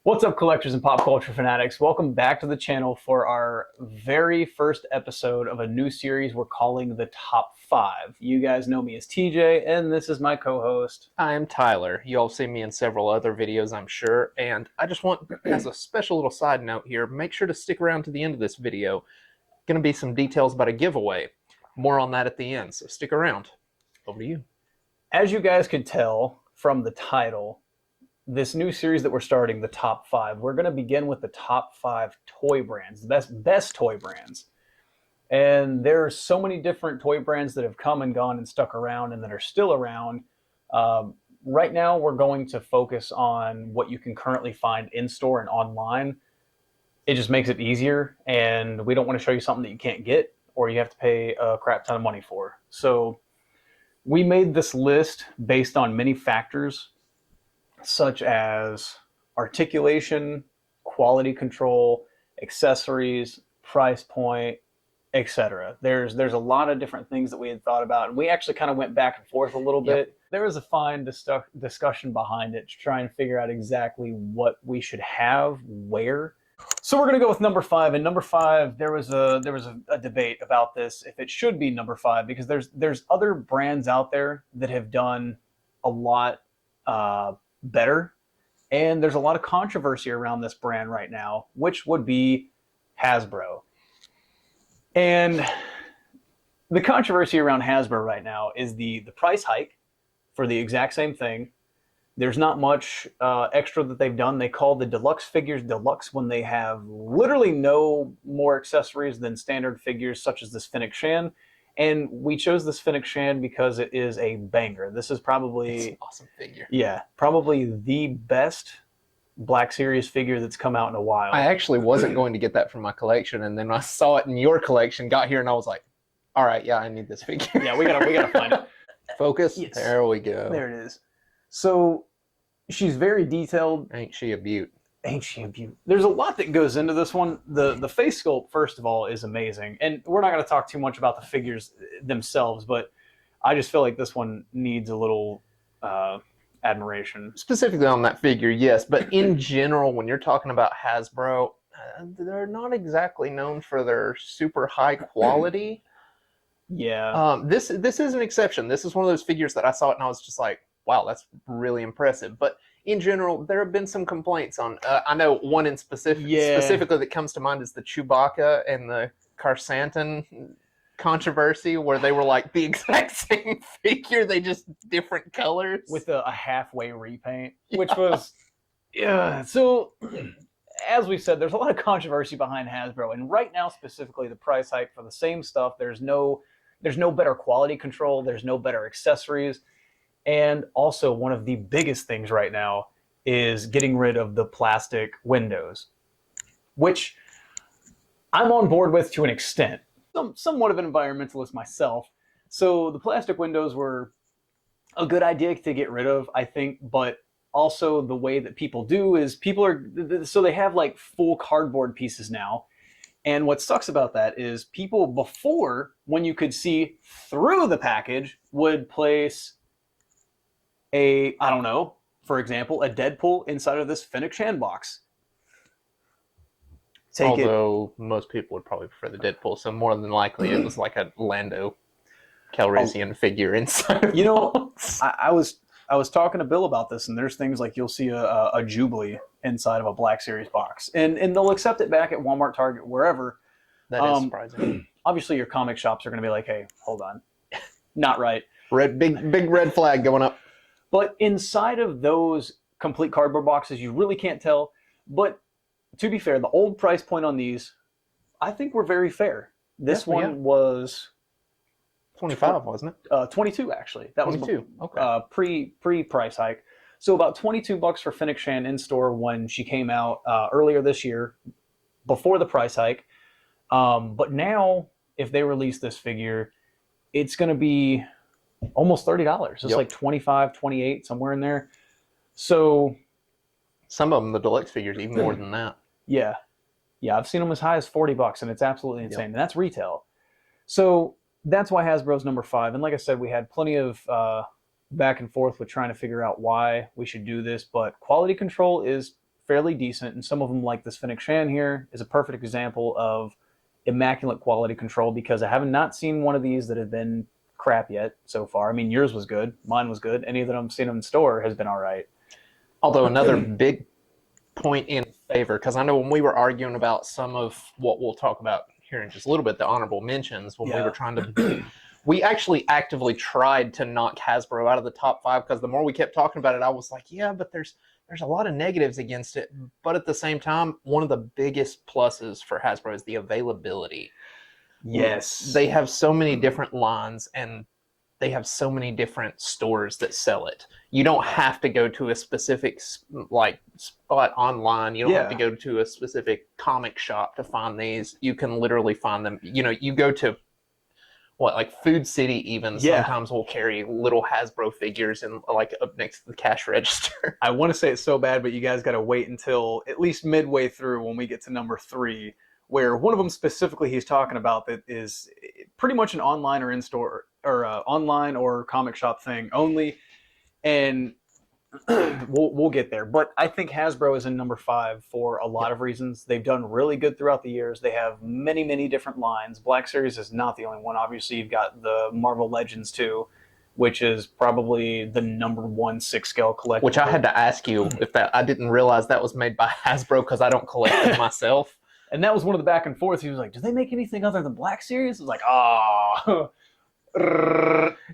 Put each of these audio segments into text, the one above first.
What's up, collectors and pop culture fanatics? Welcome back to the channel for our very first episode of a new series we're calling the Top 5. You guys know me as TJ, and this is my co-host. I'm Tyler. You all see me in several other videos, I'm sure, and I just want, as a special little side note here, make sure to stick around to the end of this video. Going to be some details about a giveaway. More on that at the end, so stick around. Over to you. As you guys could tell from the title, this new series that we're starting, the Top 5, we're going to begin with the top 5 toy brands, the best toy brands. And there are so many different toy brands that have come and gone and stuck around and that are still around. Right now, we're going to focus on what you can currently find in-store and online. It just makes it easier, and we don't want to show you something that you can't get or you have to pay a crap ton of money for. So we made this list based on many factors, such as articulation, quality control, accessories, price point, etc. There's a lot of different things that we had thought about, and we actually kind of went back and forth a little bit. There was a fine discussion behind it to try and figure out exactly what we should have where. So we're going to go with number 5, and number 5, there was a debate about this if it should be number 5, because there's other brands out there that have done a lot better, and there's a lot of controversy around this brand right now, which would be Hasbro. And the controversy around Hasbro right now is the price hike for the exact same thing. There's not much extra that they've done. They call the deluxe figures deluxe when they have literally no more accessories than standard figures, such as this Fennec Shand. And we chose this Fennec Shand because it is a banger. This is probably... It's an awesome figure. Yeah, probably the best Black Series figure that's come out in a while. I actually wasn't going to get that from my collection, and then I saw it in your collection, got here, and I was like, all right, yeah, I need this figure. Yeah, we gotta find it. Focus. Yes. There we go. There it is. So she's very detailed. Ain't she a beaut? Ain't she a beaut? There's a lot that goes into this one. The face sculpt, first of all, is amazing. And we're not going to talk too much about the figures themselves, but I just feel like this one needs a little admiration. Specifically on that figure, yes. But in general, when you're talking about Hasbro, they're not exactly known for their super high quality. Yeah. This is an exception. This is one of those figures that I saw it and I was just like, wow, that's really impressive. But in general, there have been some complaints on, I know one in specifically that comes to mind is the Chewbacca and the Karsantan controversy, where they were like the exact same figure, they just different colors. With a halfway repaint, which was, yeah. So, as we said, there's a lot of controversy behind Hasbro. And right now, specifically, the price hike for the same stuff, there's no better quality control, there's no better accessories. And also, one of the biggest things right now is getting rid of the plastic windows, which I'm on board with to an extent. Somewhat of an environmentalist myself. So the plastic windows were a good idea to get rid of, I think, but also the way that people do is so they have like full cardboard pieces now. And what sucks about that is people before, when you could see through the package, would place I don't know, for example, a Deadpool inside of this Fennec Shand box. Although most people would probably prefer the Deadpool, so more than likely it was like a Lando Calrissian figure inside. You know, I was talking to Bill about this, and there's things like you'll see a Jubilee inside of a Black Series box, and they'll accept it back at Walmart, Target, wherever. That is surprising. Obviously, your comic shops are going to be like, "Hey, hold on, not right." Big red flag going up. But inside of those complete cardboard boxes, you really can't tell. But to be fair, the old price point on these, I think, were very fair. This one was 25, wasn't it? 22 actually. That 22. Was okay. Pre price hike. So about $22 for Fennec Shand in store when she came out earlier this year, before the price hike. But now, if they release this figure, it's going to be almost $30. It's like 25, 28, somewhere in there. So some of them, the deluxe figures, even more than that. Yeah. I've seen them as high as $40, and it's absolutely insane. And that's retail. So that's why Hasbro's number 5. And like I said, we had plenty of back and forth with trying to figure out why we should do this, but quality control is fairly decent, and some of them, like this Fennec Shan here, is a perfect example of immaculate quality control, because I have not seen one of these that have been crap yet so far. I mean, yours was good, mine was good. Any that I'm seeing them in store has been all right. Although another big point in favor, because I know when we were arguing about some of what we'll talk about here in just a little bit, the honorable mentions, when we were trying to, we actually actively tried to knock Hasbro out of the top 5, because the more we kept talking about it, I was like, yeah, but there's a lot of negatives against it. But at the same time, one of the biggest pluses for Hasbro is the availability. Yes. They have so many different lines, and they have so many different stores that sell it. You don't have to go to a specific like spot online. You don't have to go to a specific comic shop to find these. You can literally find them. You know, you go to like Food City even sometimes will carry little Hasbro figures and like up next to the cash register. I want to say it's so bad, but you guys got to wait until at least midway through when we get to number 3, where one of them specifically he's talking about that is pretty much an online or in-store or online or comic shop thing only. And we'll get there. But I think Hasbro is in number 5 for a lot of reasons. They've done really good throughout the years. They have many, many different lines. Black Series is not the only one. Obviously, you've got the Marvel Legends too, which is probably the number 1 6-scale collectible. Which I had to ask you if that, I didn't realize that was made by Hasbro, because I don't collect them myself. And that was one of the back and forth. He was like, do they make anything other than Black Series? I was like, all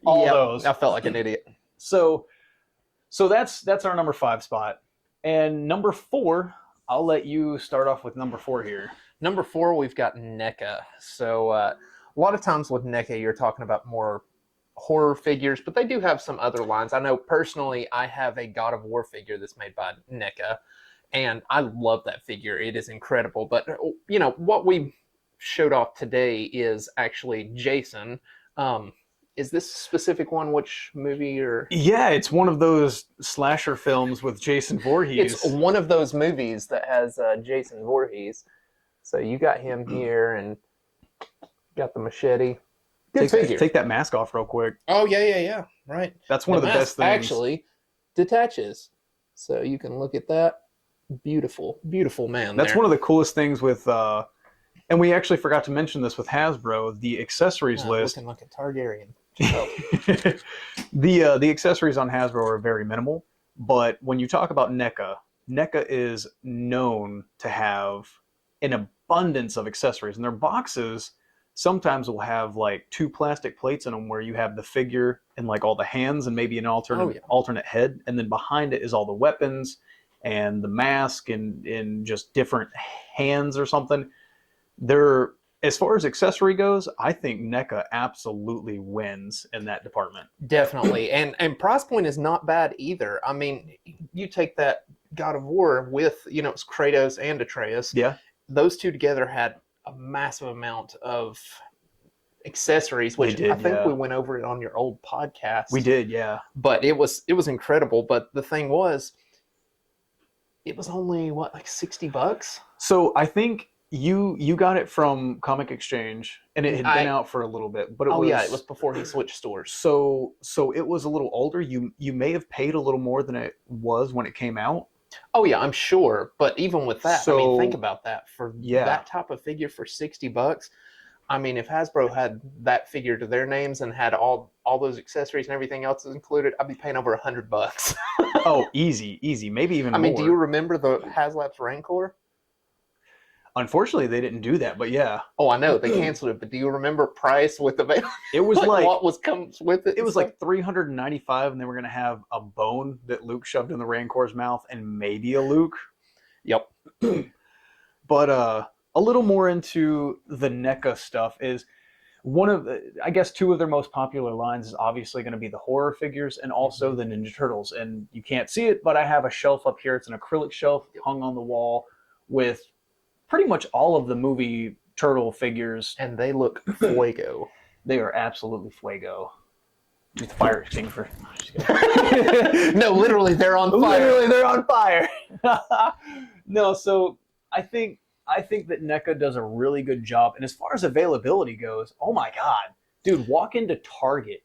those. I felt like an idiot. So that's our number 5 spot. And number 4, I'll let you start off with number 4 here. Number 4, we've got NECA. So a lot of times with NECA, you're talking about more horror figures, but they do have some other lines. I know personally, I have a God of War figure that's made by NECA, and I love that figure. It is incredible. But, you know, what we showed off today is actually Jason. Is this a specific one? Which movie? Or yeah, it's one of those slasher films with Jason Voorhees. It's one of those movies that has Jason Voorhees. So you got him here and got the machete. Take that mask off real quick. Oh, yeah. Right. That's one of the best things. Actually detaches. So you can look at that. Beautiful, beautiful man. That's one of the coolest things with, and we actually forgot to mention this with Hasbro, the accessories list. Looking like a Targaryen. The accessories on Hasbro are very minimal, but when you talk about NECA, NECA is known to have an abundance of accessories, and their boxes sometimes will have like 2 plastic plates in them where you have the figure and like all the hands and maybe an alternate head, and then behind it is all the weapons and the mask and just different hands or something. They're, as far as accessory goes, I think NECA absolutely wins in that department. Definitely. And price point is not bad either. I mean, you take that God of War with, you know, it's Kratos and Atreus. Yeah. Those two together had a massive amount of accessories, which I think we went over it on your old podcast. We did, yeah. But it was incredible. But the thing was, it was only like $60? So I think you got it from Comic Exchange, and it had been out for a little bit. But it was before he switched stores. So it was a little older. You may have paid a little more than it was when it came out. Oh yeah, I'm sure. But even with that, I mean, think about that for that type of figure for $60. I mean, if Hasbro had that figure to their names and had all those accessories and everything else included, I'd be paying over $100. Oh, easy, maybe even more. I mean, do you remember the HasLab's Rancor? Unfortunately, they didn't do that, but yeah. Oh, I know they canceled it, but do you remember price with the? It was like what comes with it. It was like $395, and they were going to have a bone that Luke shoved in the Rancor's mouth, and maybe a Luke. Yep. But a little more into the NECA stuff is one of I guess 2 of their most popular lines is obviously going to be the horror figures and also the Ninja Turtles. And you can't see it, but I have a shelf up here. It's an acrylic shelf hung on the wall with pretty much all of the movie turtle figures. And they look fuego. They are absolutely fuego. With the fire extinguisher. No, literally, they're on fire. Literally, they're on fire. No, so I think that NECA does a really good job. And as far as availability goes, oh my God, dude, walk into Target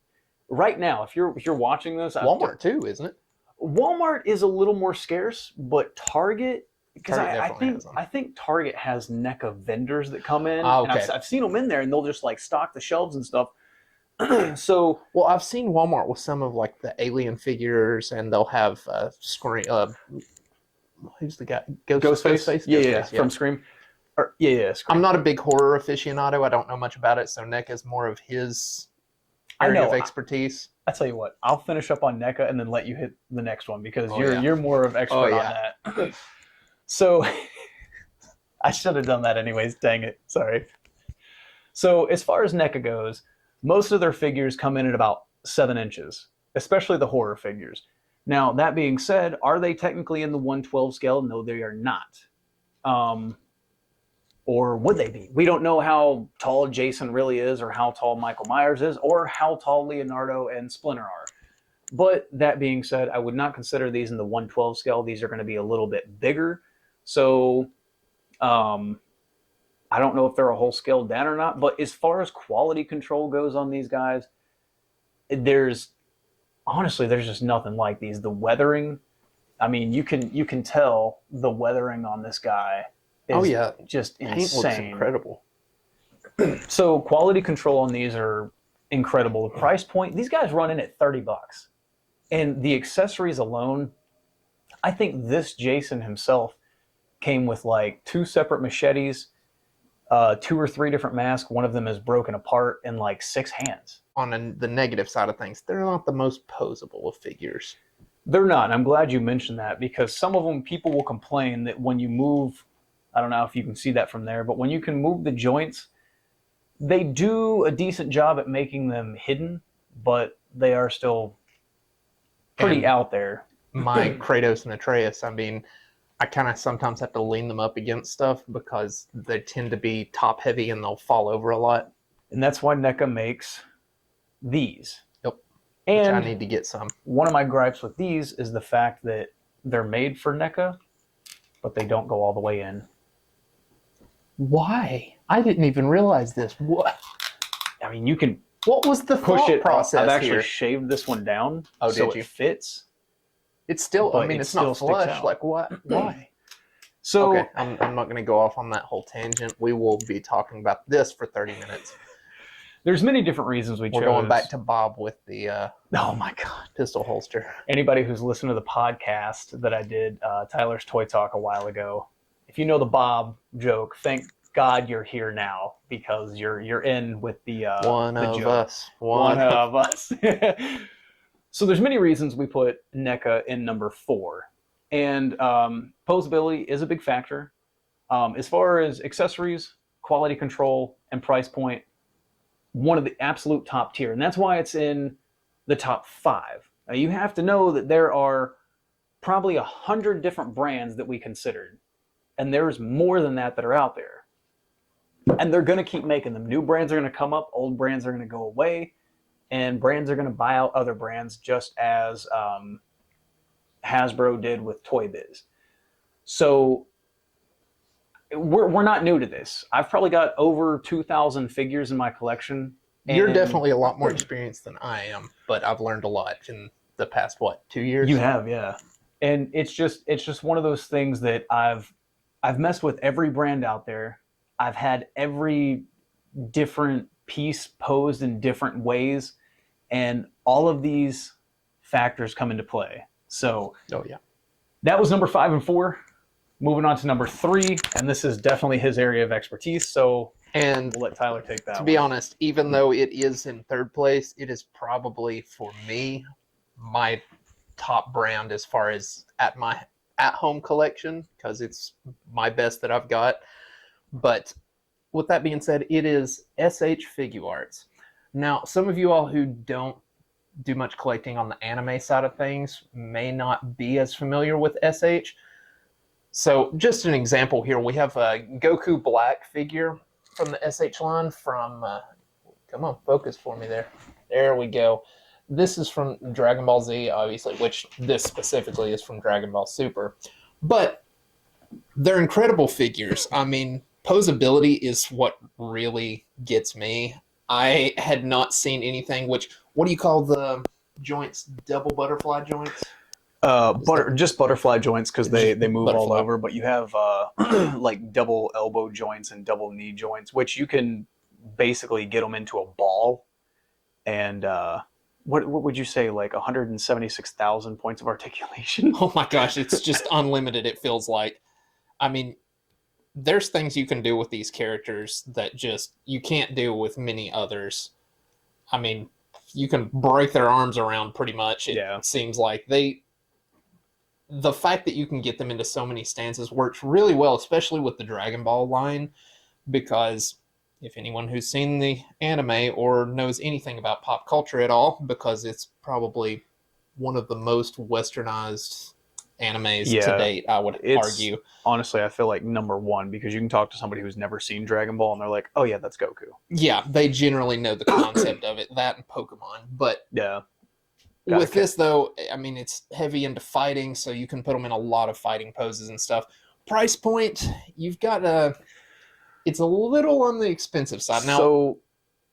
right now. If you're watching this, Walmart too, isn't it? Walmart is a little more scarce, but Target because Target I definitely think has them. I think Target has NECA vendors that come in, Ah, and okay. I've seen them in there, and they'll just like stock the shelves and stuff. So Well, I've seen Walmart with some of like the Alien figures, and they'll have Scream. Who's the guy? Ghostface, yeah, Ghostface, from Scream, or yeah, Scream. I'm not a big horror aficionado. I don't know much about it, so NECA is more of his I area know. of expertise. I tell you what, I'll finish up on NECA and then let you hit the next one because Oh, you're yeah. you're more of expert on yeah. that. So I should have done that anyways. Dang it, sorry. So as far as NECA goes, most of their figures come in at about 7 inches, especially the horror figures. Now that being said, are they technically in the 112 scale? No, they are not. Or would they be? We don't know how tall Jason really is, or how tall Michael Myers is, or how tall Leonardo and Splinter are. But that being said, I would not consider these in the 112 scale. These are going to be a little bit bigger. So I don't know if they're a whole scale down or not. But as far as quality control goes on these guys, there's just nothing like these. The weathering, I mean, you can tell the weathering on this guy is just Paint looks insane. incredible. So quality control on these are incredible. The price point, these guys run in at $30. And the accessories alone, I think this Jason himself came with like 2 separate machetes, 2 or 3 different masks. One of them is broken apart, and like 6 hands. On the negative side of things, they're not the most posable of figures. They're not. And I'm glad you mentioned that, because some of them, people will complain that when you move, I don't know if you can see that from there, but when you can move the joints, they do a decent job at making them hidden, but they are still pretty out there. My Kratos and Atreus, I mean, I kind of sometimes have to lean them up against stuff because they tend to be top heavy and they'll fall over a lot. And that's why NECA makes these. Yep. And which I need to get some. One of my gripes with these is the fact that they're made for NECA, but they don't go all the way in. Why? I didn't even realize this. What? I mean, you can What was the push thought it. process I've actually here? shaved this one down, Oh, so did you? it fits. It's still. But I mean, it it's not still sticks flush. out. Like what? Why? So Okay, I'm not going to go off on that whole tangent. We will be talking about this for 30 minutes. there's many different reasons we chose. We're going back to Bob with the Oh my God. pistol holster. Anybody who's listened to the podcast that I did, Tyler's Toy Talk, a while ago, if you know the Bob joke, thank God you're here now, because you're in with the One the of joke. us. One of us. So there's many reasons we put NECA in number 4. And posability is a big factor. As far as accessories, quality control, and price point, one of the absolute top tier. And that's why it's in the top 5. Now, you have to know that there are probably 100 different brands that we considered. And there's more than that are out there. And they're going to keep making them. New brands are going to come up. Old brands are going to go away. And brands are going to buy out other brands, just as Hasbro did with Toy Biz. So we're not new to this. I've probably got over 2,000 figures in my collection. You're definitely a lot more experienced than I am, but I've learned a lot in the past, 2 years? You have, yeah. And it's just one of those things that I've messed with every brand out there. I've had every different piece posed in different ways, and all of these factors come into play. So that was number 5 and 4. Moving on to number 3, and this is definitely his area of expertise, so and we'll let Tyler take that. To be honest, even though it is in 3rd place, it is probably, for me, my top brand as far as at my at-home collection, because it's my best that I've got. But with that being said, it is SH Figuarts. Now, some of you all who don't do much collecting on the anime side of things may not be as familiar with SH. So just an example here, we have a Goku Black figure from the SH line from, come on, focus for me there. There we go. This is from Dragon Ball Z, obviously, which this specifically is from Dragon Ball Super. But they're incredible figures. I mean, posability is what really gets me. I had not seen anything, what do you call the joints? Double butterfly joints? Just butterfly joints because they move all Butterfly. over. But you have like double elbow joints and double knee joints, which you can basically get them into a ball. And what would you say, like 176,000 points of articulation? Oh my gosh, it's just unlimited, it feels like. I mean, there's things you can do with these characters that just you can't do with many others. I mean, you can break their arms around pretty much. It Yeah. seems like the fact that you can get them into so many stances works really well, especially with the Dragon Ball line, because if anyone who's seen the anime or knows anything about pop culture at all, because it's probably one of the most westernized animes to Yeah, date, I would it's argue. honestly, I feel like number one because you can talk to somebody who's never seen Dragon Ball and they're like, "Oh yeah, that's Goku." Yeah, they generally know the concept of it, that and Pokemon. But Yeah, gotta with this, though, I mean, it's heavy into fighting, so you can put them in a lot of fighting poses and stuff. Price point, you've got a. It's a little on the expensive side. Now, So,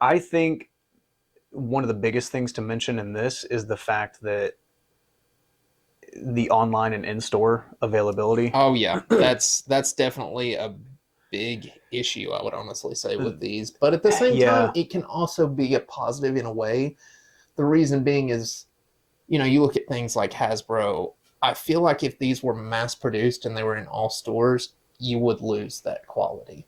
I think one of the biggest things to mention in this is the fact that the online and in-store availability. oh yeah, that's definitely a big issue, I would honestly say, with these. But at the same time, Yeah, it can also be a positive in a way. The reason being is, you look at things like Hasbro. I feel like if these were mass produced and they were in all stores, you would lose that quality.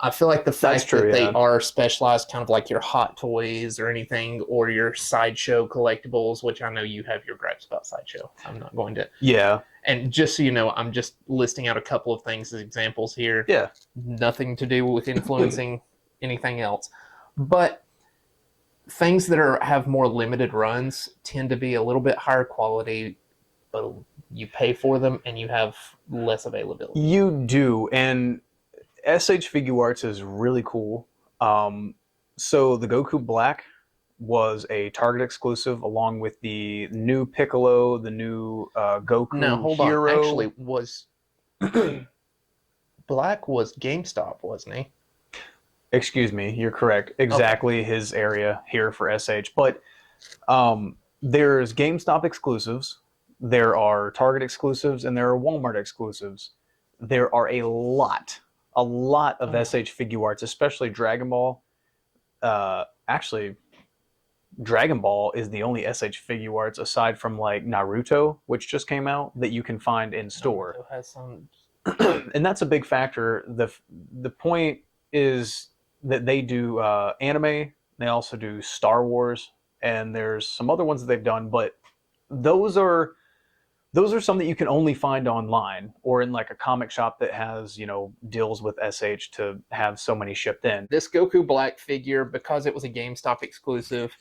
I feel like the that's fact true. that they Yeah, are specialized, kind of like your Hot Toys or anything, or your Sideshow collectibles, which I know you have your gripes about Sideshow. I'm not going to. yeah, And just so you know, I'm just listing out a couple of things as examples here. yeah. Nothing to do with influencing anything else. But things that have more limited runs tend to be a little bit higher quality, but you pay for them and you have less availability. You do, and SH Figuarts is really cool. So the Goku Black was a Target exclusive, along with the new Piccolo, the new Now, Goku hold on. Hero. Actually, was Black was GameStop, wasn't he? Excuse me, you're correct. Exactly his area here for SH. But there's GameStop exclusives, there are Target exclusives, and there are Walmart exclusives. There are a lot of SH Figuarts, especially Dragon Ball. Actually, Dragon Ball is the only SH Figuarts aside from like Naruto, which just came out, that you can find in store. Naruto has some. And that's a big factor. The point is that they do anime. They also do Star Wars, and there's some other ones that they've done. But those are some that you can only find online or in like a comic shop that has deals with SH to have so many shipped in. This Goku Black figure, because it was a GameStop exclusive,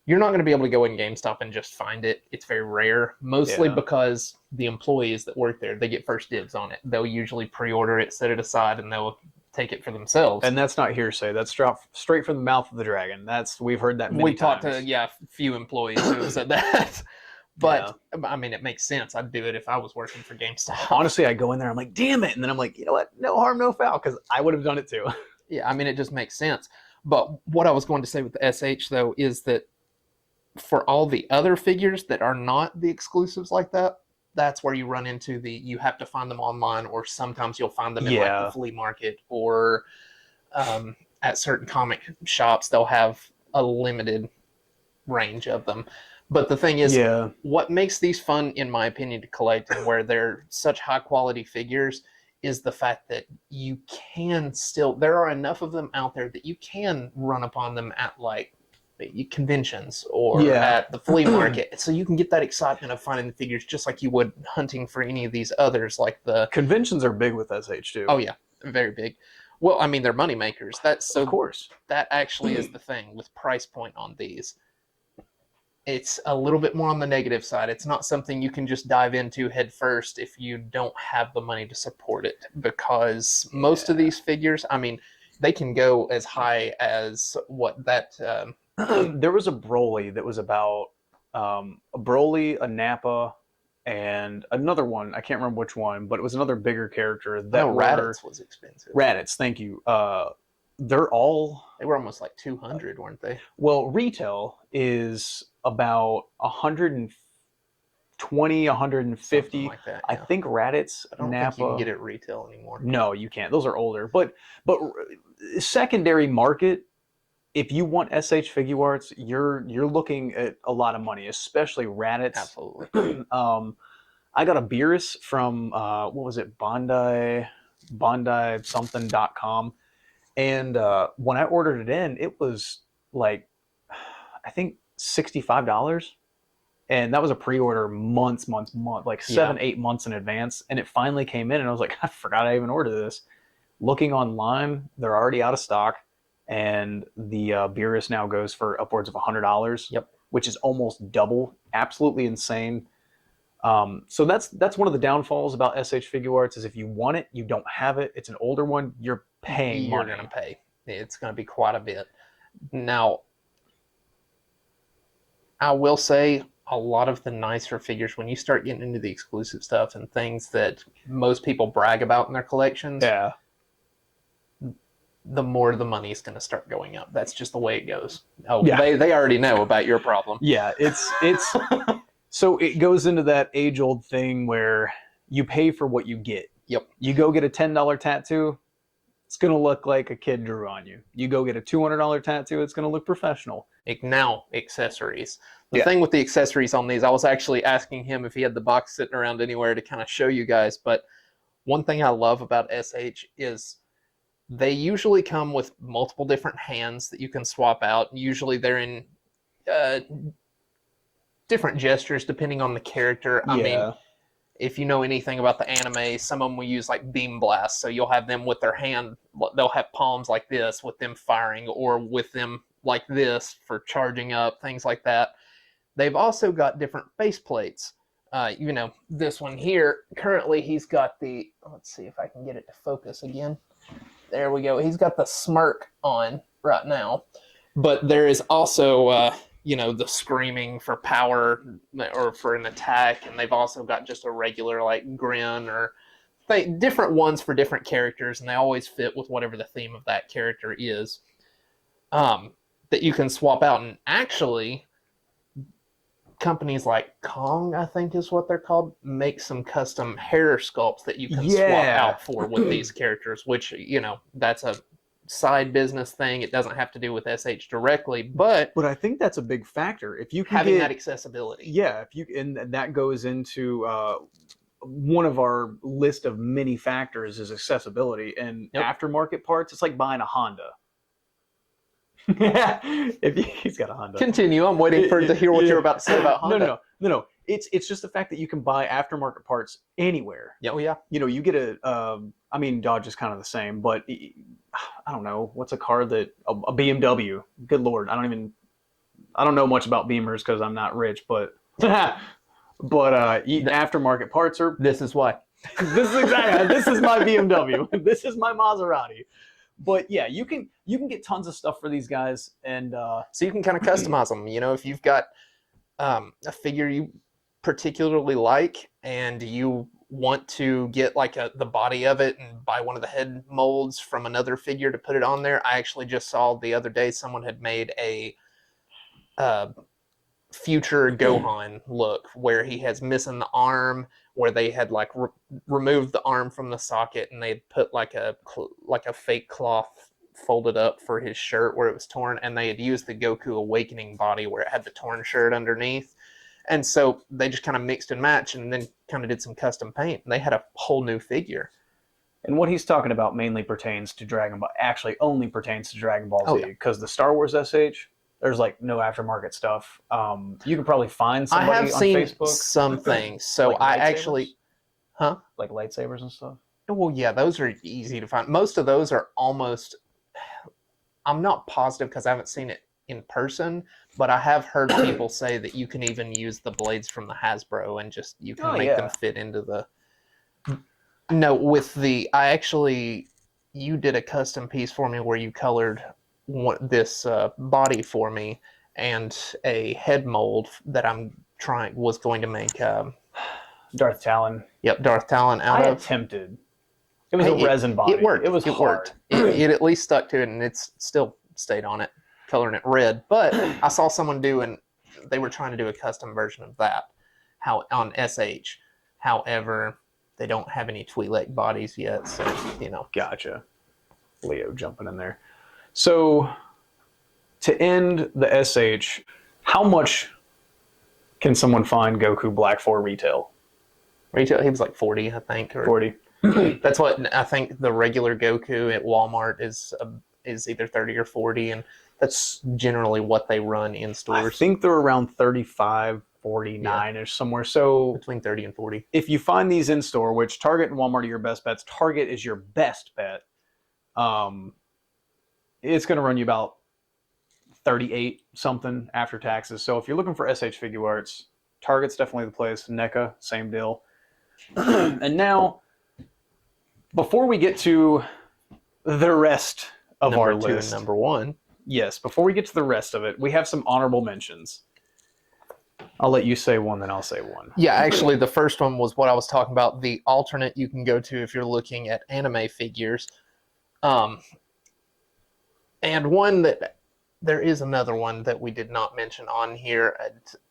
you're not going to be able to go in GameStop and just find it. It's very rare, mostly because the employees that work there, they get first dibs on it. They'll usually pre-order it, set it aside, and they'll take it for themselves. And that's not hearsay. That's straight from the mouth of the dragon. We've heard that many times. We talked to a few employees who have said that. But I mean, it makes sense. I'd do it if I was working for GameStop. Honestly, I go in there, I'm like, damn it, and then I'm like, you know what? No harm, no foul, because I would have done it too. Yeah, I mean, it just makes sense. But what I was going to say with the SH though is that for all the other figures that are not the exclusives like that, that's where you run into you have to find them online, or sometimes you'll find them in like the flea market or at certain comic shops. They'll have a limited range of them. But the thing is, what makes these fun, in my opinion, to collect and where they're such high quality figures is the fact that you can still, there are enough of them out there that you can run upon them at like conventions or at the flea market, so you can get that excitement of finding the figures just like you would hunting for any of these others. Like the conventions are big with SH too. Oh yeah, very big. Well, I mean, they're money makers. Of course, that actually is the thing with price point on these. It's a little bit more on the negative side. It's not something you can just dive into head first if you don't have the money to support it, because most of these figures, I mean, they can go as high as what that there was a Broly that was about a Broly, a Nappa, and another one. I can't remember which one, but it was another bigger character. That Raditz was expensive. Raditz, thank you. They were almost like 200, weren't they? Well, retail is about 120, 150. Something like that, I yeah. think Raditz, I don't Napa. think you can get it retail anymore. No, you can't. Those are older. But secondary market, if you want SH Figuarts, you're looking at a lot of money, especially Raditz. Absolutely. I got a Beerus from what was it, Bondi something.com, and when I ordered it in, it was like I think $65, and that was a pre-order months, like 7-8 months in advance, and it finally came in, and I was like, I forgot I even ordered this. Looking online, they're already out of stock, and the Beerus now goes for upwards of $100. Yep. Which is almost double. Absolutely insane. So that's one of the downfalls about SH Figuarts is if you want it, you don't have it. It's an older one. You're paying You're money. going to pay. It's going to be quite a bit. Now, I will say a lot of the nicer figures, when you start getting into the exclusive stuff and things that most people brag about in their collections, Yeah. the more the money is going to start going up. That's just the way it goes. Oh, Yeah. They already know about your problem. Yeah, it's so it goes into that age-old thing where you pay for what you get. Yep. You go get a $10 tattoo, it's going to look like a kid drew on you. You go get a $200 tattoo, it's going to look professional. Now, accessories. The Yeah. thing with the accessories on these, I was actually asking him if he had the box sitting around anywhere to kind of show you guys, but one thing I love about SH is they usually come with multiple different hands that you can swap out. Usually they're in different gestures depending on the character. I mean, if you know anything about the anime, some of them will use like beam blasts. So you'll have them with their hand, they'll have palms like this with them firing, or with them like this for charging up, things like that. They've also got different face plates. This one here, currently he's got the, let's see if I can get it to focus again. There we go. He's got the smirk on right now. But there is also, the screaming for power or for an attack. And they've also got just a regular like grin or different ones for different characters. And they always fit with whatever the theme of that character is, that you can swap out. And actually, companies like Kong, I think is what they're called, make some custom hair sculpts that you can swap out for with these characters, which, that's a side business thing. It doesn't have to do with SH directly, but I think that's a big factor. If you can having that accessibility. Yeah, and that goes into one of our list of many factors is accessibility. And aftermarket parts, it's like buying a Honda. He's got a Honda. Continue. I'm waiting to hear what you're about to say about Honda. No. It's just the fact that you can buy aftermarket parts anywhere. Yeah, well, yeah. You get Dodge is kind of the same, but I don't know what's a car that a BMW. Good Lord, I don't know much about Beamers because I'm not rich, but aftermarket parts are. This is why. This is my BMW. This is my Maserati. But yeah, you can get tons of stuff for these guys, and so you can kind of customize them. If you've got a figure you particularly like, and you want to get like the body of it and buy one of the head molds from another figure to put it on there. I actually just saw the other day someone had made a future Gohan look where he has missing the arm, where they had like removed the arm from the socket, and they put like a fake cloth folded up for his shirt where it was torn, and they had used the Goku Awakening body where it had the torn shirt underneath. And so they just kind of mixed and matched and then kind of did some custom paint, and they had a whole new figure. And what he's talking about mainly pertains to Dragon Ball, actually only pertains to Dragon Ball Z, because the Star Wars SH, there's like no aftermarket stuff. You can probably find somebody on Facebook. I have seen some things. So like I actually, like lightsabers and stuff. Well, yeah, those are easy to find. Most of those are almost, I'm not positive because I haven't seen it in person, but I have heard people say that you can even use the blades from the Hasbro and just, you can make them fit into the, no, with the, you did a custom piece for me where you colored this body for me and a head mold that was going to make Darth Talon. Yep, Darth Talon I attempted. It was a resin body. It worked. It was hard. Worked. It at least stuck to it, and it's still stayed on it, coloring it red. But I saw someone they were trying to do a custom version of that. how on SH. However, they don't have any Twi'lek bodies yet, so Gotcha. Leo jumping in there. So to end the SH, how much can someone find Goku Black for retail? Retail, he was like 40, I think. Or 40. That's what I think. The regular Goku at Walmart is either 30 or 40, and that's generally what they run in stores. I think they're around 35, 49 ish somewhere. So between 30 and 40. If you find these in store, which Target and Walmart are your best bets, Target is your best bet. It's going to run you about 38 something after taxes. So if you're looking for SH Figure Arts, Target's definitely the place. NECA, same deal. And now, before we get to the rest of our Number 2 list, and number 1. yes, before we get to the rest of it, we have some honorable mentions. I'll let you say one, then I'll say one. Yeah, actually, the first one was what I was talking about, the alternate you can go to if you're looking at anime figures. And one that, there is another one that we did not mention on here,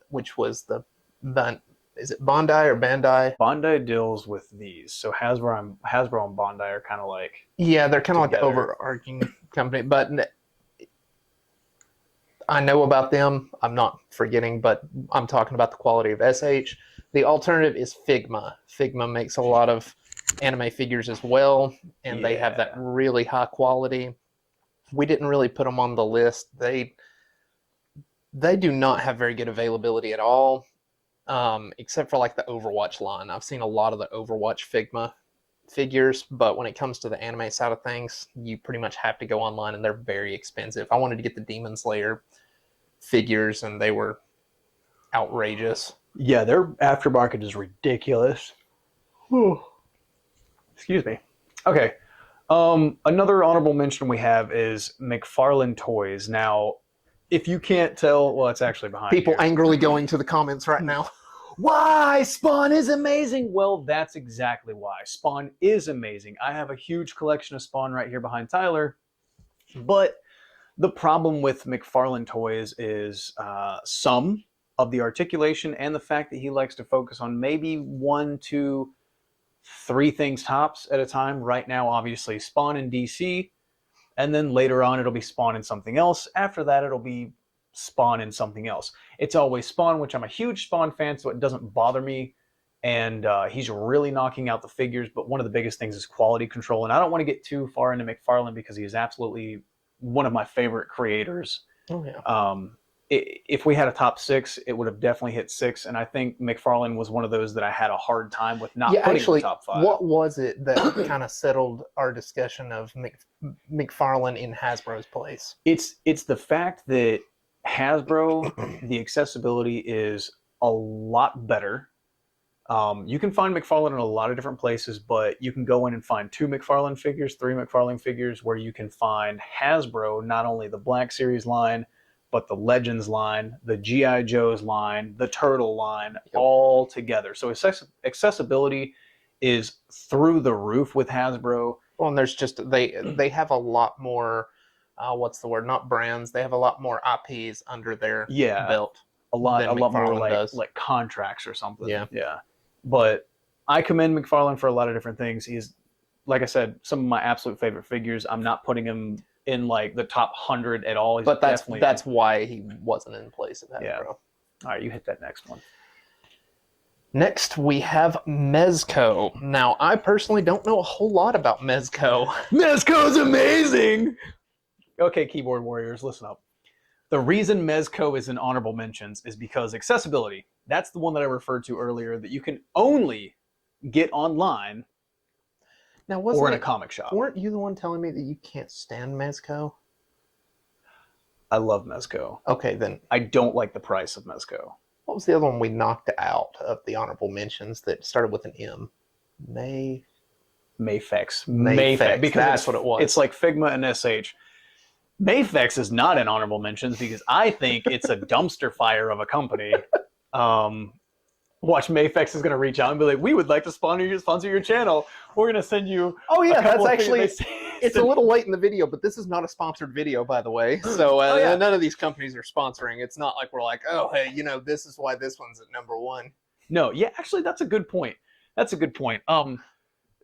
which was is it Bondi or Bandai? Bondi deals with these. So Hasbro and Bondi are kind of like... Yeah, they're kind of like the overarching company, but I know about them. I'm not forgetting, but I'm talking about the quality of SH. The alternative is Figma. Figma makes a lot of anime figures as well, and they have that really high quality. We didn't really put them on the list. They do not have very good availability at all, except for like the Overwatch line. I've seen a lot of the Overwatch Figma figures, but when it comes to the anime side of things, you pretty much have to go online, and they're very expensive. I wanted to get the Demon Slayer figures, and they were outrageous. Yeah, their aftermarket is ridiculous. Excuse me. Okay. Another honorable mention we have is McFarlane Toys. Now, if you can't tell, well, it's actually behind People here. angrily going to the comments right now. Why? Spawn is amazing. Well, that's exactly why. Spawn is amazing. I have a huge collection of Spawn right here behind Tyler. But the problem with McFarlane Toys is some of the articulation and the fact that he likes to focus on maybe 1, 2, 3 things tops at a time. Right now, obviously, Spawn in DC. And then later on, it'll be Spawn in something else. After that, it'll be Spawn in something else. It's always Spawn, which I'm a huge Spawn fan, so it doesn't bother me. And he's really knocking out the figures. But one of the biggest things is quality control. And I don't want to get too far into McFarlane because he is absolutely one of my favorite creators. Oh, yeah. If we had a top 6, it would have definitely hit 6. And I think McFarlane was one of those that I had a hard time with not putting in the top 5. What was it that kind of settled our discussion of McFarlane in Hasbro's place? It's the fact that Hasbro, the accessibility is a lot better. You can find McFarlane in a lot of different places, but you can go in and find 2 McFarlane figures, 3 McFarlane figures, where you can find Hasbro, not only the Black Series line, but the Legends line, the G.I. Joe's line, the Turtle line, all together. So accessibility is through the roof with Hasbro. Well, and there's just, they have a lot more, what's the word, not brands, they have a lot more IPs under their belt. A lot more like contracts or something. Yeah. But I commend McFarlane for a lot of different things. He's, like I said, some of my absolute favorite figures. I'm not putting him in like the top 100 at all. But that's why he wasn't in place of Hasbro. Yeah. All right, you hit that next one. Next, we have Mezco. Now, I personally don't know a whole lot about Mezco. Mezco's amazing! Okay, keyboard warriors, listen up. The reason Mezco is in honorable mentions is because accessibility. That's the one that I referred to earlier, that you can only get online or in a comic shop. Weren't you the one telling me that you can't stand Mezco? I love Mezco. Okay, then. I don't like the price of Mezco. What was the other one we knocked out of the honorable mentions that started with an M? Mafex. Because that's what it was. It's like Figma and SH. Mafex is not in honorable mentions because I think it's a dumpster fire of a company. Watch, Mafex is going to reach out and be like, we would like to sponsor your channel. We're going to send you... Oh, yeah, that's actually... It's a little late in the video, but this is not a sponsored video, by the way. So none of these companies are sponsoring. It's not like we're like, oh, hey, this is why this one's at number 1. No, yeah, actually, that's a good point. That's a good point.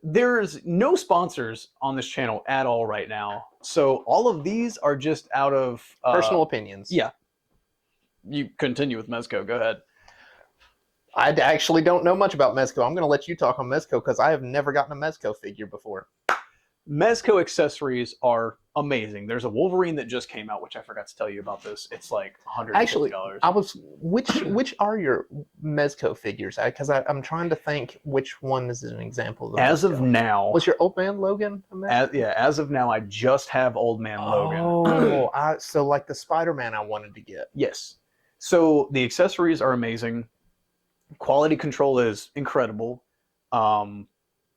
There's no sponsors on this channel at all right now, so all of these are just out of Personal opinions. Yeah, you continue with Mezco. Go ahead. I actually don't know much about Mezco. I'm going to let you talk on Mezco because I have never gotten a Mezco figure before. Mezco accessories are amazing. There's a Wolverine that just came out, which I forgot to tell you about this. It's like $150. Actually, which are your Mezco figures? Because I'm trying to think which one is an example of As Mezco. of now, Was your Old Man Logan a Mezco? as of now, I just have Old Man Logan. Oh, so like the Spider-Man I wanted to get. Yes. So the accessories are amazing. Quality control is incredible.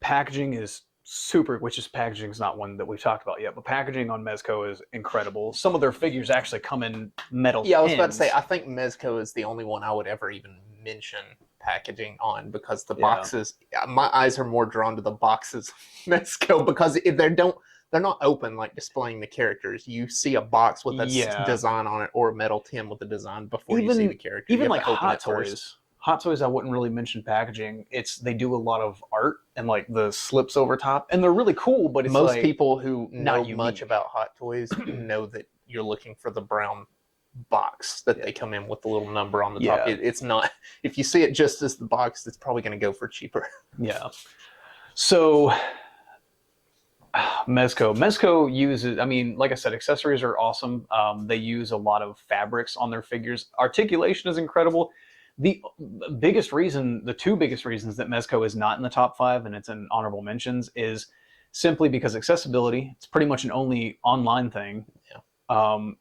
Packaging is super, packaging is not one that we've talked about yet, but packaging on Mezco is incredible. Some of their figures actually come in metal Yeah, I was tins. about to say, I think Mezco is the only one I would ever even mention packaging on because the boxes, my eyes are more drawn to the boxes of Mezco because if they're not open like displaying the characters. You see a box with a design on it or a metal tin with a design before you see the character. Even like Hot Toys. Hot Toys, I wouldn't really mention packaging. They do a lot of art and like the slips over top, and they're really cool. But it's most like, people who know not much about Hot Toys know that you're looking for the brown box that they come in with the little number on the top. It's not. If you see it just as the box, it's probably going to go for cheaper. Yeah. So Mezco uses, I mean, like I said, accessories are awesome. They use a lot of fabrics on their figures. Articulation is incredible. The two biggest reasons that Mezco is not in the top 5 and it's in honorable mentions is simply because accessibility. It's pretty much an only online thing. Yeah.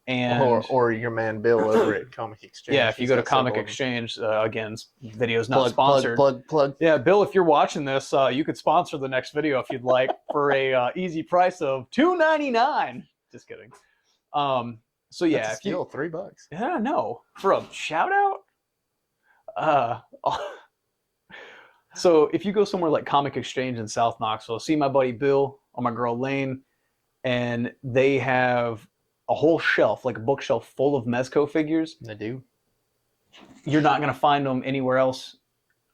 And or your man Bill over at Comic Exchange. Yeah, if you go to Comic Exchange, again, video's not sponsored. Plug. Yeah, Bill, if you're watching this, you could sponsor the next video if you'd like for a easy price of $2.99. Just kidding. So yeah, that's a steal, $3. Yeah, no, for a shout out. So if you go somewhere like Comic Exchange in South Knoxville, see my buddy Bill or my girl Lane, and they have a whole shelf, like a bookshelf full of Mezco figures. They do. You're not going to find them anywhere else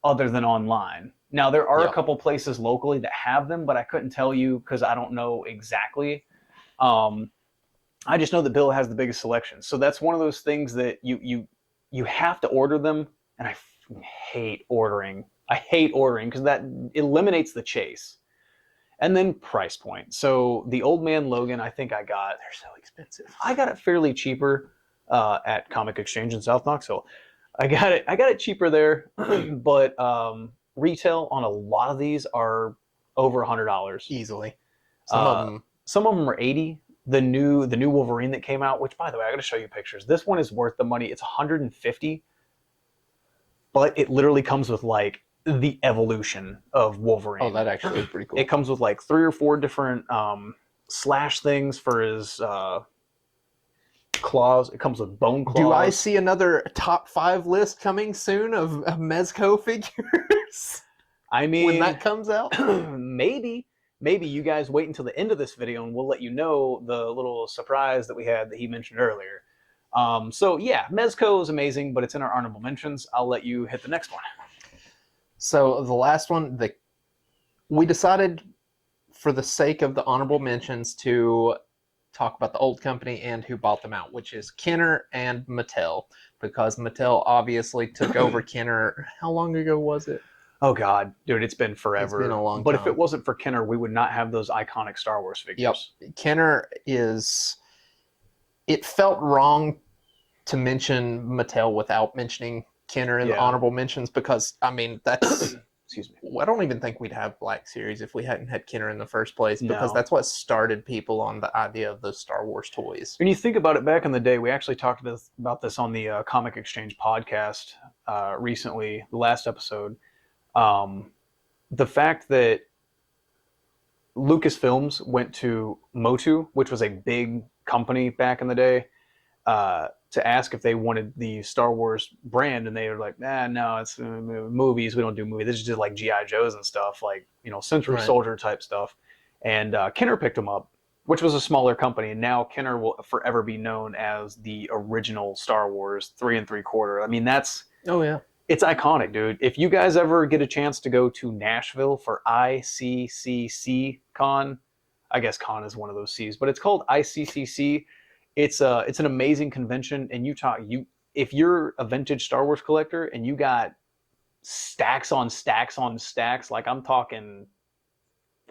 other than online. Now, there are a couple places locally that have them, but I couldn't tell you because I don't know exactly. I just know that Bill has the biggest selection. So that's one of those things that you have to order them, and I hate ordering. I hate ordering because that eliminates the chase. And then price point. So the Old Man Logan, I think they're so expensive. I got it fairly cheaper at Comic Exchange in South Knoxville. I got it cheaper there, but retail on a lot of these are over $100 easily. Some of them are $80. The new Wolverine that came out, which by the way, I got to show you pictures. This one is worth the money. It's $150, but it literally comes with like the evolution of Wolverine. Oh, that actually is pretty cool. It comes with like 3 or 4 different slash things for his claws. It comes with bone claws. Do I see another top 5 list coming soon of Mezco figures? I mean, when that comes out, maybe you guys wait until the end of this video and we'll let you know the little surprise that we had that he mentioned earlier. So yeah, Mezco is amazing, but it's in our honorable mentions. I'll let you hit the next one. So the last one, we decided for the sake of the honorable mentions to talk about the old company and who bought them out, which is Kenner and Mattel, because Mattel obviously took over Kenner. How long ago was it? Oh God, dude, it's been forever. It's been a long time. But if it wasn't for Kenner, we would not have those iconic Star Wars figures. Yep. Kenner is... It felt wrong to mention Mattel without mentioning Kenner in the honorable mentions because, I mean, that's... Excuse me. I don't even think we'd have Black Series if we hadn't had Kenner in the first place because that's what started people on the idea of those Star Wars toys. When you think about it, back in the day, we actually talked about this on the Comic Exchange podcast recently, the last episode. The fact that Lucasfilms went to Motu, which was a big company back in the day, to ask if they wanted the Star Wars brand, and they were like, no, it's movies. We don't do movies. This is just like G.I. Joes and stuff, like, Century Soldier type stuff. And Kenner picked them up, which was a smaller company. And now Kenner will forever be known as the original Star Wars 3 3/4. I mean, that's... Oh, yeah. It's iconic, dude. If you guys ever get a chance to go to Nashville for ICCC Con, I guess con is one of those C's, but it's called ICCC. It's an amazing convention, and if you're a vintage Star Wars collector and you got stacks on stacks on stacks, like I'm talking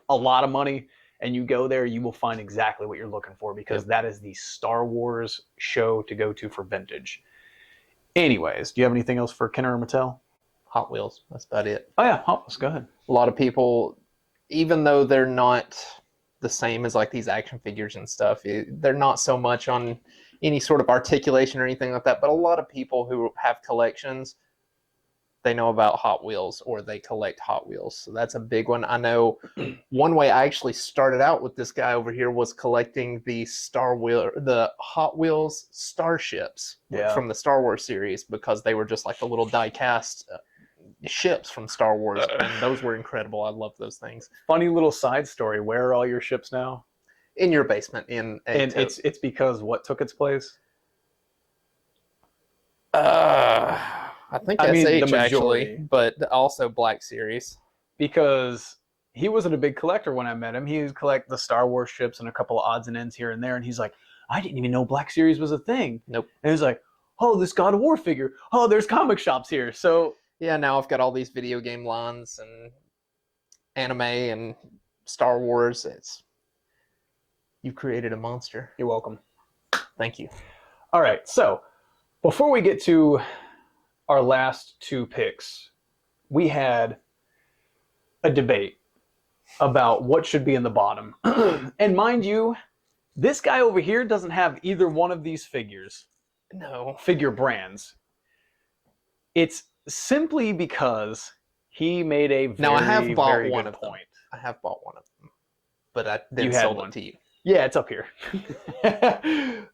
a lot of money, and you go there, you will find exactly what you're looking for because that is the Star Wars show to go to for vintage. Anyways, do you have anything else for Kenner or Mattel? Hot Wheels. That's about it. Oh yeah, Hot Wheels. Go ahead. A lot of people, even though they're not the same as like these action figures and stuff, they're not so much on any sort of articulation or anything like that. But a lot of people who have collections, they know about Hot Wheels or they collect Hot Wheels. So that's a big one. I know one way I actually started out with this guy over here was collecting the Hot Wheels starships from the Star Wars series because they were just like the little die-cast ships from Star Wars, and those were incredible. I love those things. Funny little side story. Where are all your ships now? In your basement. And it's because what took its place? I think SH actually, but also Black Series. Because he wasn't a big collector when I met him. He would collect the Star Wars ships and a couple of odds and ends here and there. And he's like, I didn't even know Black Series was a thing. Nope. And he's like, oh, this God of War figure. Oh, there's comic shops here. So yeah, now I've got all these video game lines and anime and Star Wars. You've created a monster. You're welcome. Thank you. All right. So before we get to our last two picks, we had a debate about what should be in the bottom. And mind you, this guy over here doesn't have either one of these figures. No. Figure brands. It's simply because he made a very, I have bought very one good of point. I have bought one of them, but I then sold it to you. Yeah, it's up here.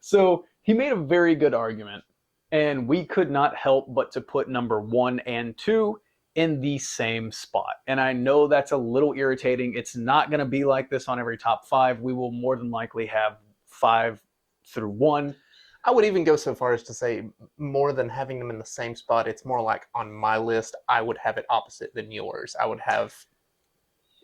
So he made a very good argument, and we could not help but to put number 1 and 2 in the same spot. And I know that's a little irritating. It's not going to be like this on every top 5. We will more than likely have 5 through 1. I would even go so far as to say, more than having them in the same spot, it's more like on my list, I would have it opposite than yours. I would have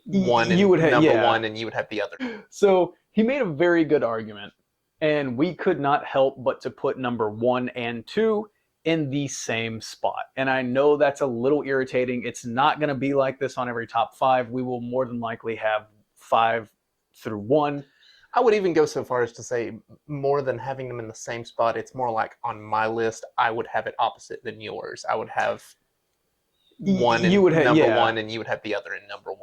one and number 1, and you would have the other. So he made a very good argument, and we could not help but to put number 1 and 2 in the same spot. And I know that's a little irritating. It's not going to be like this on every top 5. We will more than likely have 5 through 1. I would even go so far as to say, more than having them in the same spot, it's more like on my list, I would have it opposite than yours. I would have one in number 1, and you would have the other in number 1.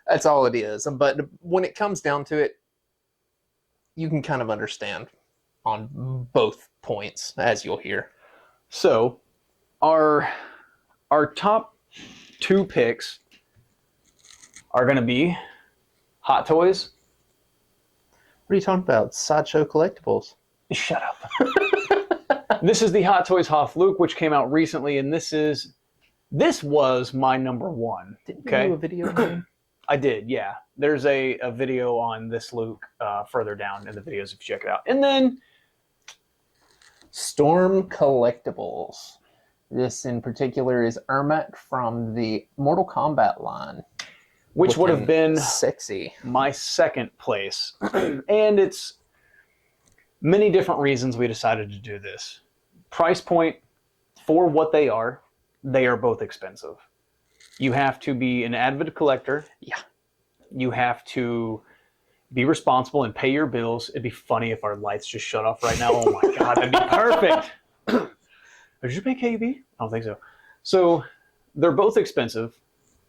That's all it is. But when it comes down to it, you can kind of understand on both points, as you'll hear. So, our top 2 picks are going to be Hot Toys. What are you talking about? Sideshow Collectibles. Shut up. This is the Hot Toys Hoth Luke, which came out recently, and this was my number 1. Didn't you do a video game? I did, yeah. There's a video on this Luke further down in the videos if you check it out. And then Storm Collectibles. This in particular is Ermac from the Mortal Kombat line. Which would have been sexy. My second place. And it's many different reasons we decided to do this. Price point, for what they are both expensive. You have to be an avid collector. Yeah. You have to be responsible and pay your bills. It'd be funny if our lights just shut off right now. Oh my God, that'd be perfect. Did you pay KUB? I don't think so. So they're both expensive.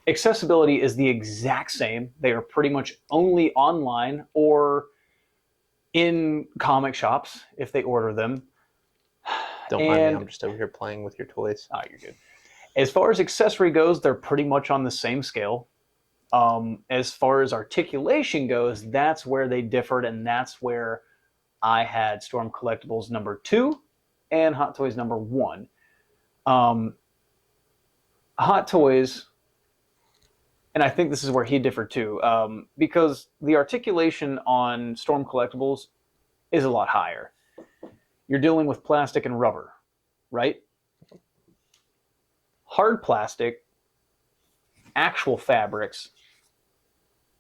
Accessibility is the exact same. They are pretty much only online or in comic shops if they order them. Don't mind me, I'm just over here playing with your toys. Oh, you're good. As far as accessory goes, they're pretty much on the same scale. As far as articulation goes, that's where they differed, and that's where I had Storm Collectibles number 2 and Hot Toys number 1. Hot Toys, and I think this is where he differed too, because the articulation on Storm Collectibles is a lot higher. You're dealing with plastic and rubber, right? hard plastic, actual fabrics,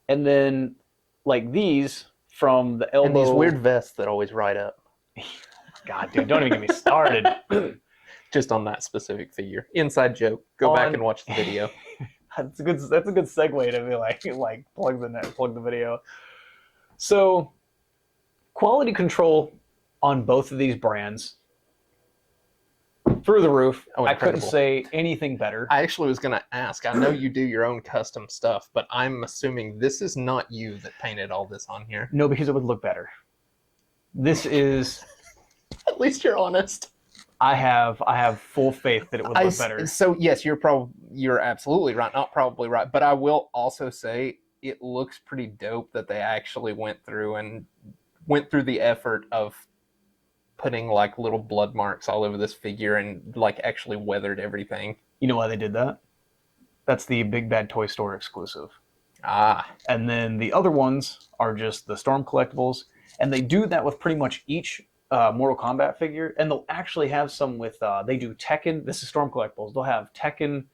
and then like these from the elbow. And these weird vests that always ride up. God, dude, don't even get me started. Just on that specific figure. Inside joke. Go back and watch the video. That's a good segue to be like plug the video. So quality control on both of these brands through the roof. Oh, I couldn't incredible. say anything better. I actually was going to ask. I know you do your own custom stuff, but I'm assuming this is not you that painted all this on here. No, because it would look better. This is. At least you're honest. I have full faith that it would look better. So yes, you're absolutely right. Not probably right, but I will also say it looks pretty dope that they actually went through the effort of putting like little blood marks all over this figure and like actually weathered everything. You know why they did that? That's the Big Bad Toy Store exclusive. Ah. And then the other ones are just the Storm collectibles, and they do that with pretty much each Mortal Kombat figure, and they'll actually have some with they do Tekken. This is Storm collectibles. They'll have Tekken.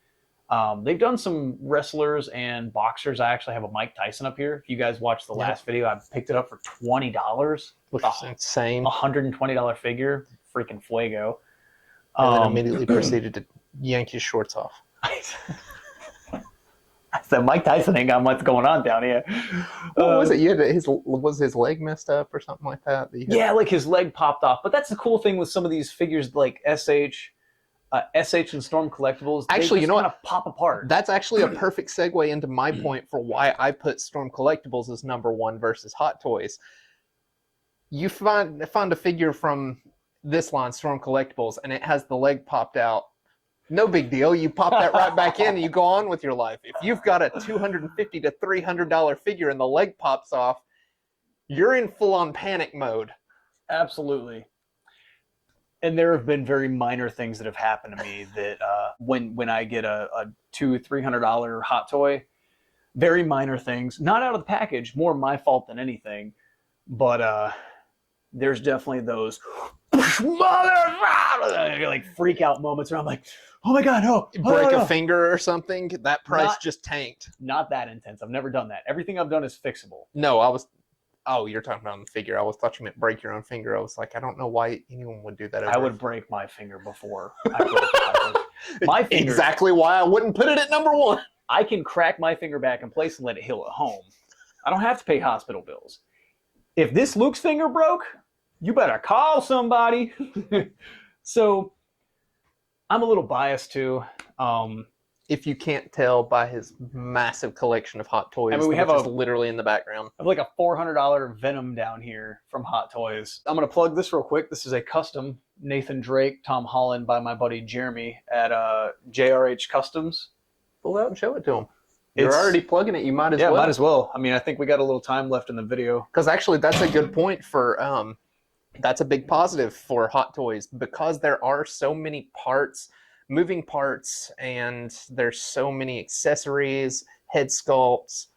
They've done some wrestlers and boxers. I actually have a Mike Tyson up here. If you guys watched the last video, I picked it up for $20. Which is insane. $120 figure, freaking fuego. And then immediately proceeded to yank his shorts off. I said, Mike Tyson ain't got much going on down here. What was it? You had was his leg messed up or something like that? Yeah, like his leg popped off. But that's the cool thing with some of these figures like SH and Storm collectibles. Actually, you know what? Pop apart. That's actually a perfect segue into my point for why I put Storm collectibles as number one versus Hot Toys. You find a figure from this line, Storm collectibles, and it has the leg popped out. No big deal. You pop that right back in and you go on with your life. If you've got a $250 to $300 figure and the leg pops off, you're in full-on panic mode. Absolutely. And there have been very minor things that have happened to me that when I get a $200-300 Hot Toy, very minor things, not out of the package, more my fault than anything, but there's definitely those like freak out moments where I'm like, oh my God, no. Break a finger or something, that price just tanked. Not that intense. I've never done that. Everything I've done is fixable. No, you're talking about the figure. I thought you meant break your own finger. I was like, I don't know why anyone would do that. I would break my finger before I broke my finger. Exactly why I wouldn't put it at number one. I can crack my finger back in place and let it heal at home. I don't have to pay hospital bills. If this Luke's finger broke, you better call somebody. So I'm a little biased too. If you can't tell by his massive collection of Hot Toys, we have literally in the background. I have like a $400 Venom down here from Hot Toys. I'm going to plug this real quick. This is a custom Nathan Drake, Tom Holland by my buddy Jeremy at JRH Customs. Pull out and show it to him. You're already plugging it. You might as well. Yeah, might as well. I mean, I think we got a little time left in the video. Because actually, that's a good point for... that's a big positive for Hot Toys because there are so many parts, moving parts, and there's so many accessories, head sculpts,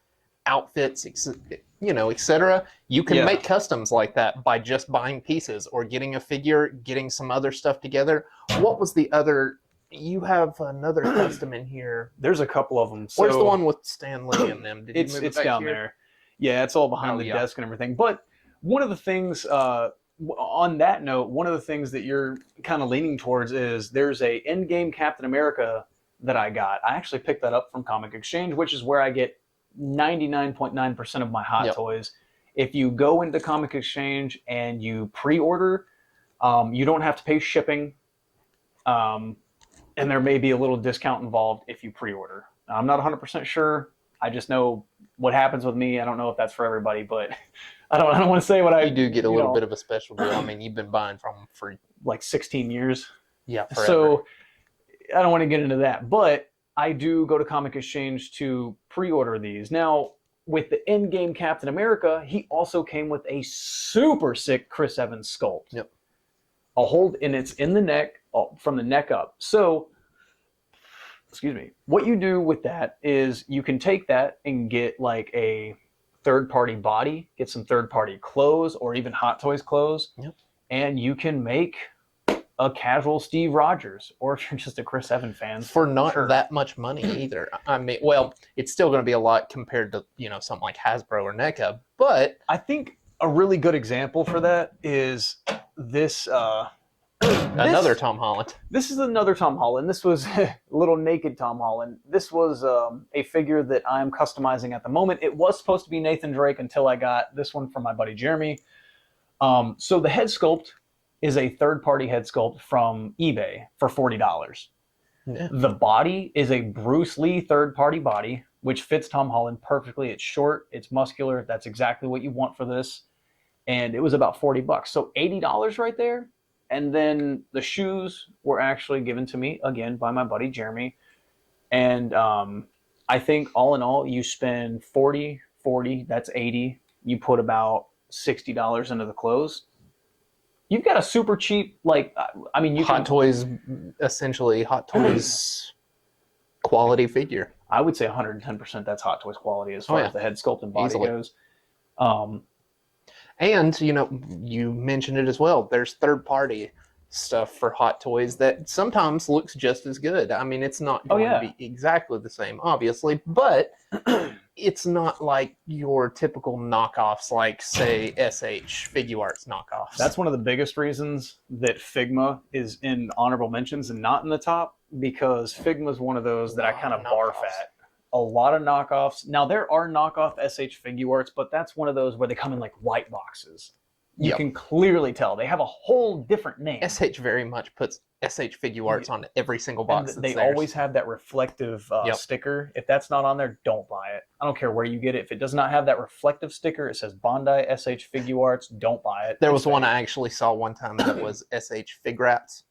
outfits, etc. You can make customs like that by just buying pieces or getting a figure, getting some other stuff together. What was the other? You have another custom in here. There's a couple of them. Where's the one with Stan Lee in them? It's down there. Yeah, it's all behind the desk and everything. But one of the things... on that note, one of the things that you're kind of leaning towards is there's a Endgame Captain America that I got. I actually picked that up from Comic Exchange, which is where I get 99.9% of my Hot Toys. If you go into Comic Exchange and you pre-order, you don't have to pay shipping, and there may be a little discount involved if you pre-order. I'm not 100% sure. I just know what happens with me. I don't know if that's for everybody, but I don't want to say what I... You do get a little bit of a special deal. I mean, you've been buying from them for... like 16 years. Yeah, forever. So I don't want to get into that, but I do go to Comic Exchange to pre-order these. Now, with the Endgame Captain America, he also came with a super sick Chris Evans sculpt. Yep. And it's in the neck, from the neck up. So... excuse me. What you do with that is you can take that and get like a third-party body, get some third-party clothes, or even Hot Toys clothes, and you can make a casual Steve Rogers, or if you're just a Chris Evans fan, for not sure. that much money either. I mean, well, it's still going to be a lot compared to something like Hasbro or NECA, but I think a really good example for that is this. another Tom Holland. This is another Tom Holland. This was a little naked Tom Holland. This was a figure that I'm customizing at the moment. It was supposed to be Nathan Drake until I got this one from my buddy Jeremy. So the head sculpt is a third-party head sculpt from eBay for $40. Yeah. The body is a Bruce Lee third-party body, which fits Tom Holland perfectly. It's short, it's muscular. That's exactly what you want for this. And it was about $40. So $80 right there. And then the shoes were actually given to me, again, by my buddy Jeremy. And I think all in all, you spend 40, that's 80. You put about $60 into the clothes. You've got a super cheap, Hot Toys, essentially Hot Toys quality figure. I would say 110% that's Hot Toys quality as far as the head sculpt and body goes. And, you mentioned it as well. There's third-party stuff for Hot Toys that sometimes looks just as good. I mean, it's not going to be exactly the same, obviously, but it's not like your typical knockoffs, like, say, SH Figuarts knockoffs. That's one of the biggest reasons that Figma is in honorable mentions and not in the top, because Figma is one of those that I kind of barf at. A lot of knockoffs. Now, there are knockoff SH Figuarts, but that's one of those where they come in like white boxes. You can clearly tell. They have a whole different name. SH very much puts SH Figuarts on every single box. They always have that reflective sticker. If that's not on there, don't buy it. I don't care where you get it. If it does not have that reflective sticker, it says Bondi SH Figuarts, don't buy it. There was one I actually saw one time that was SH Figrats,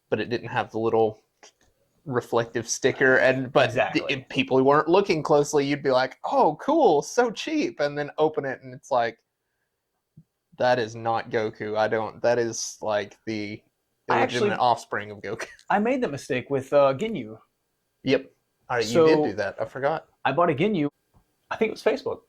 but it didn't have the little reflective sticker, but if people who weren't looking closely, you'd be like, oh cool, so cheap, and then open it and it's like, that is not Goku. That is like the illegitimate offspring of Goku. I made the mistake with Ginyu. Yep. All right, you did do that. I forgot. I bought a Ginyu, I think it was Facebook.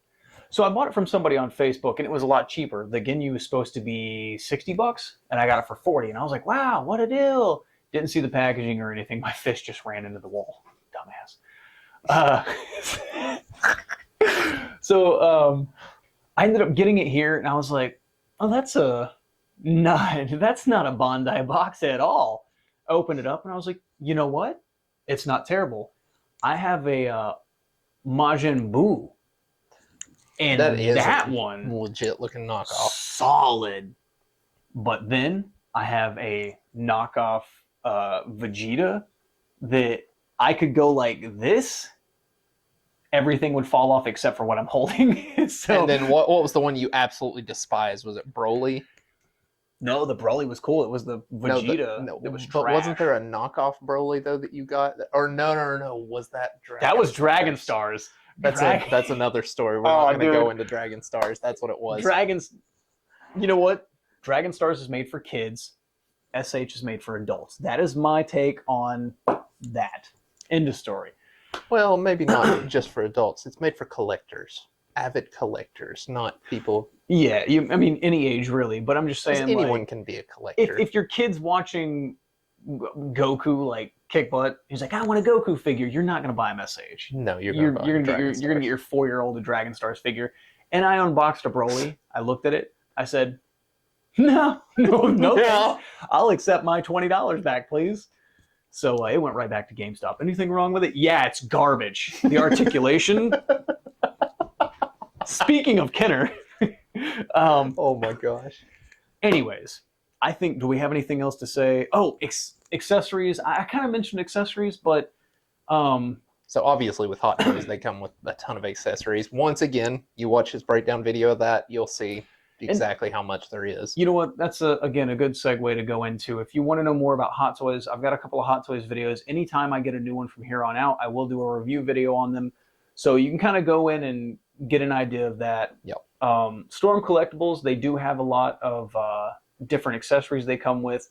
So I bought it from somebody on Facebook and it was a lot cheaper. The Ginyu was supposed to be $60 and I got it for $40, and I was like, wow, what a deal. Didn't see the packaging or anything. My fist just ran into the wall. Dumbass. So I ended up getting it here, and I was like, oh, that's not a Bondi box at all. I opened it up, and I was like, you know what? It's not terrible. I have a Majin Buu. And that one, legit looking knockoff. Solid. But then I have a knockoff Vegeta that I could go like this, everything would fall off except for what I'm holding. So, and then what was the one you absolutely despised? Was it Broly? No, the Broly was cool. It was the Vegeta. It was trash. But wasn't there a knockoff Broly though that you got? Or no. Was that Dragon? That was Dragon Stars. That's another story. We're not going to go into Dragon Stars. That's what it was. You know what? Dragon Stars is made for kids. SH is made for adults. That is my take on that. End of story. Well, maybe not just for adults. It's made for collectors, avid collectors, not people. Yeah, I mean any age really, but I'm just saying anyone can be a collector. If your kid's watching Goku like kick butt, he's like, I want a Goku figure. You're not going to buy him SH. No, you're going to get your 4-year-old a Dragon Stars figure. And I unboxed a Broly. I looked at it. I said, no. Yeah. I'll accept my $20 back, please. So it went right back to GameStop. Anything wrong with it? Yeah, it's garbage. The articulation. Speaking of Kenner. Oh my gosh. Anyways, I think, do we have anything else to say? Oh, accessories. I kind of mentioned accessories, but so obviously with Hot Toys, they come with a ton of accessories. Once again, you watch his breakdown video of that, you'll see exactly how much there is. You know what? That's again a good segue to go into. If you want to know more about Hot Toys, I've got a couple of Hot Toys videos. Anytime I get a new one from here on out, I will do a review video on them. So you can kind of go in and get an idea of that. Yep. Storm Collectibles, they do have a lot of different accessories they come with.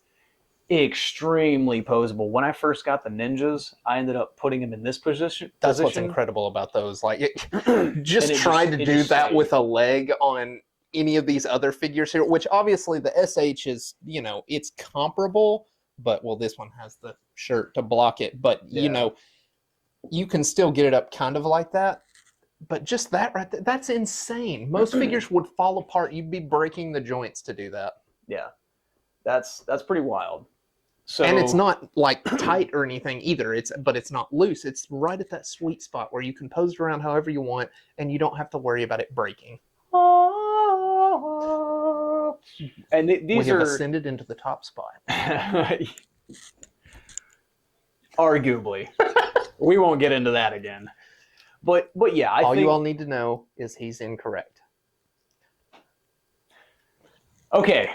Extremely posable. When I first got the Ninjas, I ended up putting them in this position. That's what's incredible about those. Like, trying to do that with a leg on any of these other figures here, which obviously the SH is, you know, it's comparable, but well, this one has the shirt to block it, but you know, you can still get it up kind of like that. But just that right there, that's insane. Most figures would fall apart. You'd be breaking the joints to do that. Yeah, that's pretty wild. So, and it's not like tight or anything either. But it's not loose. It's right at that sweet spot where you can pose it around however you want, and you don't have to worry about it breaking. And these have ascended into the top spot. Arguably, we won't get into that again. But yeah, I think you all need to know is he's incorrect. Okay,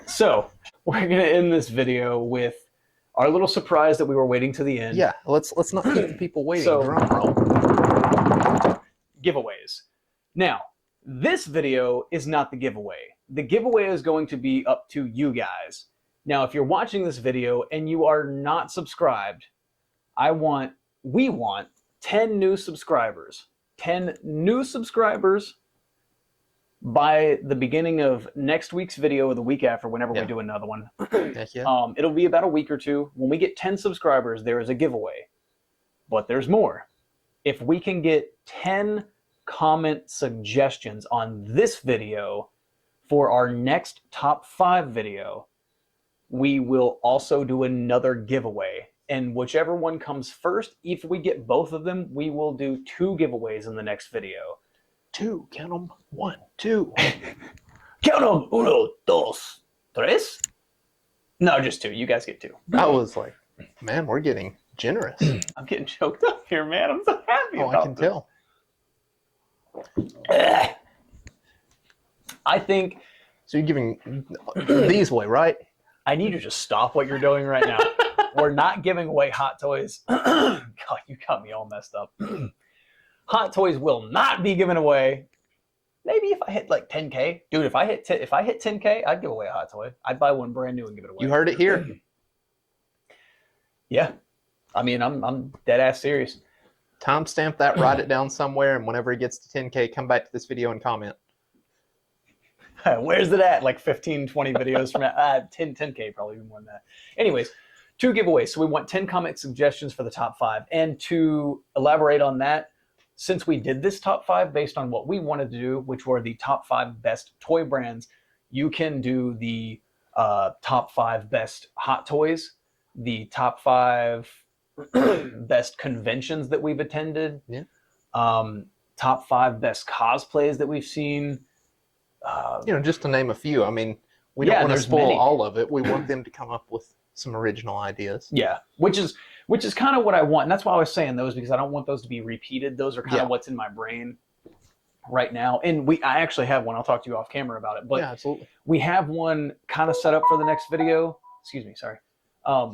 so we're gonna end this video with our little surprise that we were waiting to the end. Yeah, let's not keep the people waiting. So, drum roll. Giveaways. Now, this video is not the giveaway. The giveaway is going to be up to you guys. Now, if you're watching this video and you are not subscribed, we want 10 new subscribers. 10 new subscribers by the beginning of next week's video or the week after, whenever we do another one. Heck yeah. It'll be about a week or two. When we get 10 subscribers, there is a giveaway. But there's more. If we can get 10 comment suggestions on this video for our next top 5 video, we will also do another giveaway. And whichever one comes first, if we get both of them, we will do 2 giveaways in the next video. 2, count them. 1, 2. Count them. 1, 2, 3. No, just 2. You guys get 2. I was like, man, we're getting generous. I'm getting choked up here, man. I'm so happy about I can this. tell. I think... So you're giving these away, right? I need you to stop what you're doing right now. We're not giving away Hot Toys. God, you got me all messed up. Hot Toys will not be given away. Maybe if I hit like 10K. Dude, if I hit 10K, I'd give away a Hot Toy. I'd buy one brand new and give it away. You heard it here. Yeah. I mean, I'm dead ass serious. Timestamp that, write it down somewhere, and whenever it gets to 10K, come back to this video and comment. Where's it at? Like 15, 20 videos from that? 10K, probably even more than that. Anyways, 2 giveaways. So we want 10 comment suggestions for the top 5. And to elaborate on that, since we did this top 5 based on what we wanted to do, which were the top 5 best toy brands, you can do the top 5 best Hot Toys, the top 5 best conventions that we've attended, top 5 best cosplays that we've seen. Just to name a few. I mean, we don't want to spoil many. all of it. We want them to come up with some original ideas. Yeah, which is kind of what I want. And that's why I was saying those, because I don't want those to be repeated. Those are kind of what's in my brain right now. And I actually have one. I'll talk to you off camera about it. But yeah, absolutely. We have one kind of set up for the next video. Excuse me, sorry.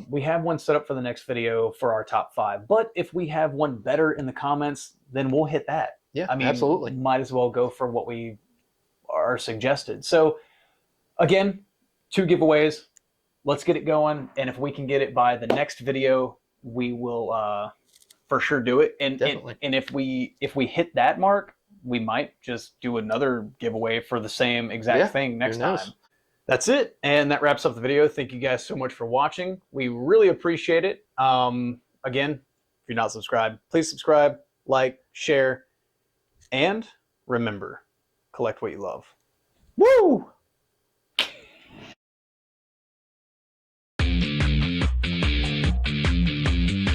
We have one set up for the next video for our top 5. But if we have one better in the comments, then we'll hit that. Yeah, I mean, absolutely. Might as well go for what we are suggested. So again, 2 giveaways. Let's get it going. And if we can get it by the next video, we will for sure do it. And if we hit that mark, we might just do another giveaway for the same exact thing next time. That's it. And that wraps up the video. Thank you guys so much for watching. We really appreciate it. Again, if you're not subscribed, please subscribe, like, share, and remember, collect what you love. Woo!